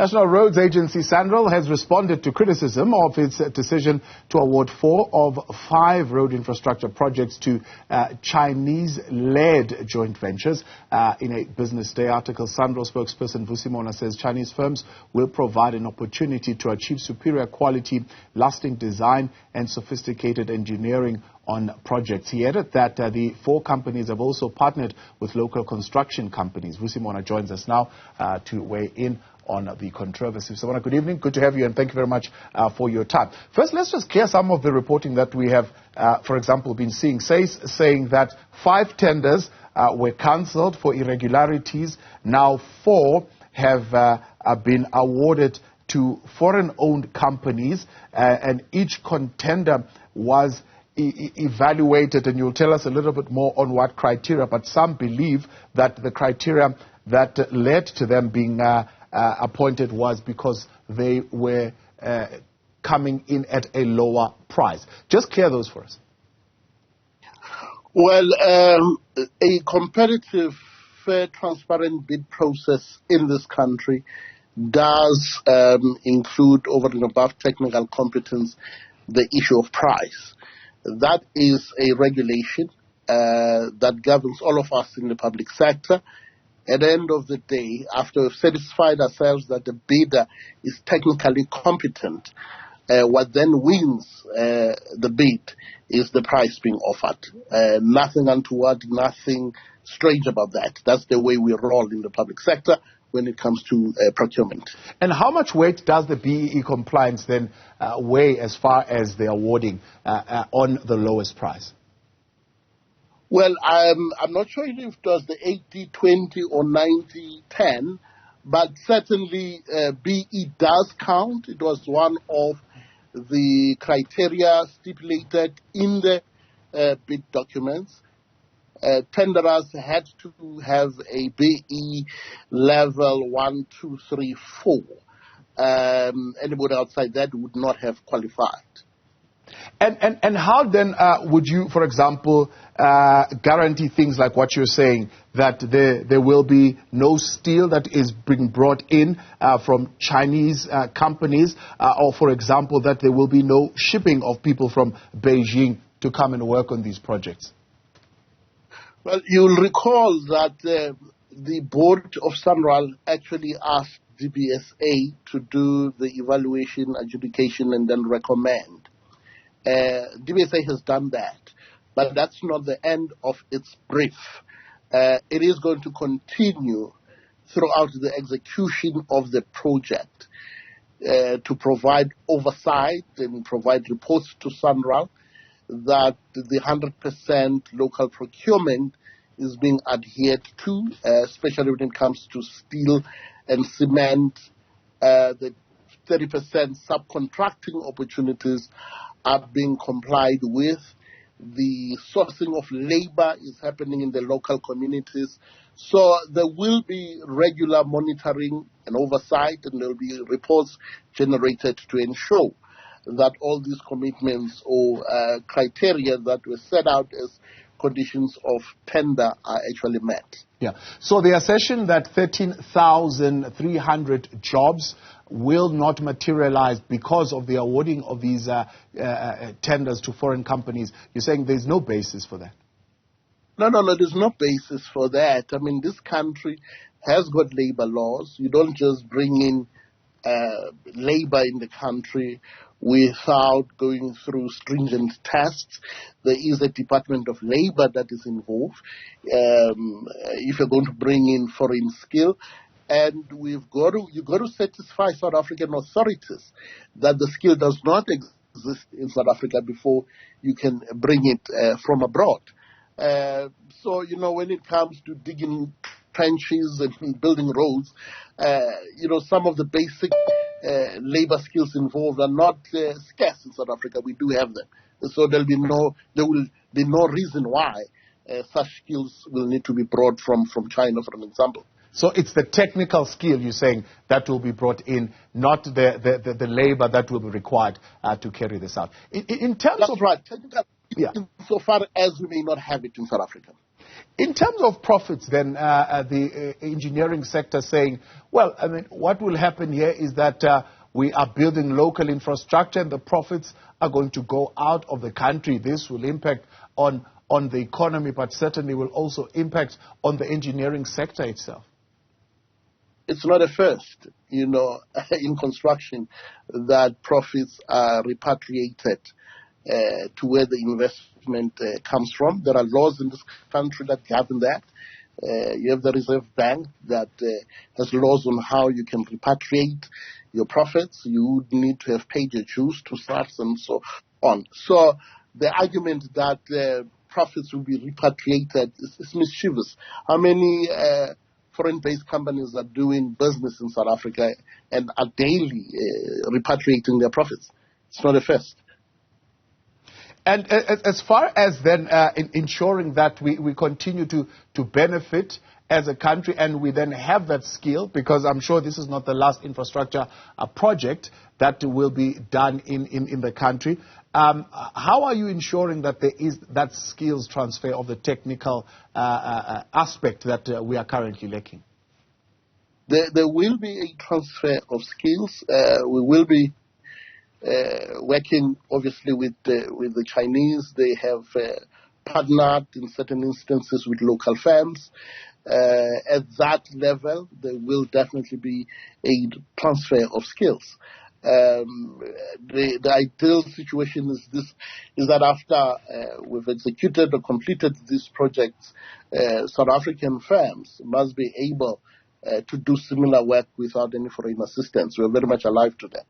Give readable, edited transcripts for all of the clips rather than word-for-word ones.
National Roads Agency Sanral has responded to criticism of its decision to award 4 of 5 road infrastructure projects to Chinese-led joint ventures. In a Business Day article, Sanral spokesperson Vusi Mona says Chinese firms will provide an opportunity to achieve superior quality, lasting design and sophisticated engineering on projects. He added that the 4 companies have also partnered with local construction companies. Vusi Mona joins us now to weigh in on the controversy. So, Mona, good evening. Good to have you, and thank you very much for your time. First, let's just clear some of the reporting that we have, for example, been seeing, saying that 5 tenders were cancelled for irregularities. Now 4 have been awarded to foreign-owned companies, and each contender was evaluated, and you'll tell us a little bit more on what criteria, but some believe that the criteria that led to them being appointed was because they were coming in at a lower price. Just clear those for us. Well, a competitive, fair, transparent bid process in this country does include, over and above technical competence, the issue of price. That is a regulation that governs all of us in the public sector. At the end of the day, after we've satisfied ourselves that the bidder is technically competent, what then wins the bid is the price being offered. Nothing untoward, nothing strange about that. That's the way we roll in the public sector when it comes to procurement. And how much weight does the BEE compliance then weigh as far as the awarding on the lowest price? Well, I'm not sure if it was the 80-20 or 90-10, but certainly BE does count. It was one of the criteria stipulated in the bid documents. Tenderers had to have a BE level 1, 2, 3, 4. Anybody outside that would not have qualified. And how then would you, for example, guarantee things like what you're saying, that there will be no steel that is being brought in from Chinese companies, or, for example, that there will be no shipping of people from Beijing to come and work on these projects? Well, you'll recall that the board of Sanral actually asked DBSA to do the evaluation, adjudication, and then recommend. DBSA has done that, but that's not the end of its brief. It is going to continue throughout the execution of the project to provide oversight and provide reports to Sanral that the 100% local procurement is being adhered to, especially when it comes to steel and cement. The 30% subcontracting opportunities are being complied with. The sourcing of labor is happening in the local communities. So there will be regular monitoring and oversight, and there will be reports generated to ensure that all these commitments or criteria that were set out as conditions of tender are actually met. Yeah. So the assertion that 13,300 jobs will not materialize because of the awarding of these tenders to foreign companies, you're saying there's no basis for that? No, there's no basis for that. I mean, this country has got labor laws. You don't just bring in labor in the country without going through stringent tests. There is a Department of Labor that is involved if you're going to bring in foreign skill. And you've got to satisfy South African authorities that the skill does not exist in South Africa before you can bring it from abroad. So, when it comes to digging trenches and building roads, some of the basic labor skills involved are not scarce in South Africa. We do have them. So there will be no reason why such skills will need to be brought from China, for an example. So it's the technical skill, you're saying, that will be brought in, not the labor that will be required to carry this out. In terms That's of right. Technical, yeah. so far as we may not have it in South Africa. In terms of profits, then, the engineering sector saying, well, I mean, what will happen here is that we are building local infrastructure and the profits are going to go out of the country. This will impact on the economy, but certainly will also impact on the engineering sector itself. It's not a first, in construction that profits are repatriated to where the investment comes from. There are laws in this country that govern that. You have the Reserve Bank that has laws on how you can repatriate your profits. You would need to have paid your dues to SARS and so on. So the argument that profits will be repatriated is mischievous. How many foreign-based companies are doing business in South Africa and are daily repatriating their profits? It's not a first. And as far as then ensuring that we continue to benefit as a country and we then have that skill, because I'm sure this is not the last infrastructure project that will be done in the country, how are you ensuring that there is that skills transfer of the technical aspect that we are currently lacking? There will be a transfer of skills. We will be working obviously with the Chinese. They have partnered in certain instances with local firms. At that level, there will definitely be a transfer of skills. The ideal situation is that after we've executed or completed these projects, South African firms must be able to do similar work without any foreign assistance. We're very much alive to that.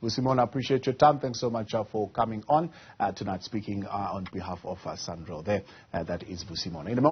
Vusi Mona, appreciate your time. Thanks so much for coming on tonight, speaking on behalf of Sanral there. That is Vusi Mona.